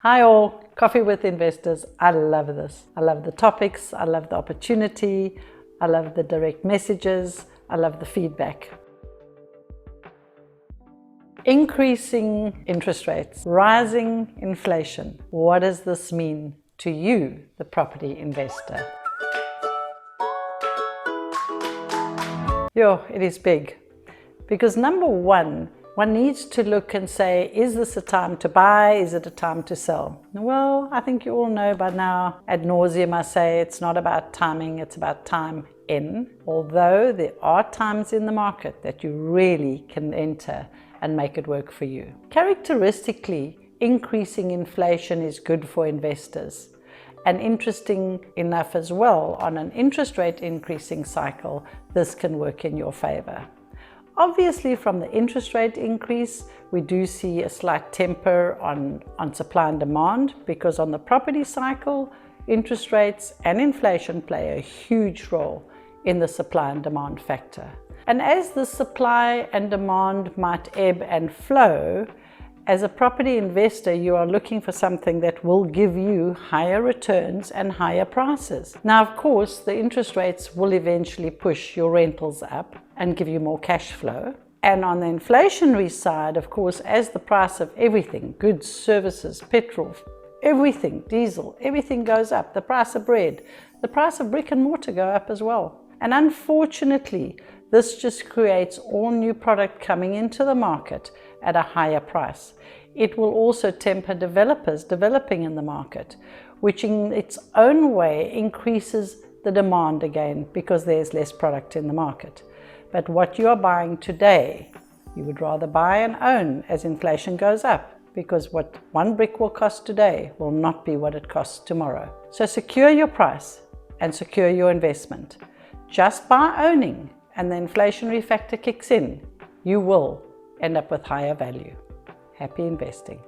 Hi all, Coffee with Investors. I love this. I love the topics, I love the opportunity, I love the direct messages, I love the feedback. Increasing interest rates, rising inflation. What does this mean to you, the property investor? It is big. Because number one needs to look and say, is this a time to buy? Is it a time to sell? Well, I think you all know by now, ad nauseum I say, it's not about timing, it's about time in. Although there are times in the market that you really can enter and make it work for you. Characteristically, increasing inflation is good for investors. And interesting enough as well, on an interest rate increasing cycle, this can work in your favor. Obviously, from the interest rate increase, we do see a slight temper on supply and demand, because on the property cycle, interest rates and inflation play a huge role in the supply and demand factor. And as the supply and demand might ebb and flow, as a property investor, you are looking for something that will give you higher returns and higher prices. Now, of course, the interest rates will eventually push your rentals up and give you more cash flow. And on the inflationary side, of course, as the price of everything, goods, services, petrol, everything, diesel, everything goes up, the price of bread, the price of brick and mortar go up as well. And unfortunately, this just creates all new product coming into the market at a higher price. It will also temper developers developing in the market, which in its own way increases the demand again because there's less product in the market. But what you are buying today, you would rather buy and own as inflation goes up, because what one brick will cost today will not be what it costs tomorrow. So secure your price and secure your investment. Just by owning and the inflationary factor kicks in, you will end up with higher value. Happy investing.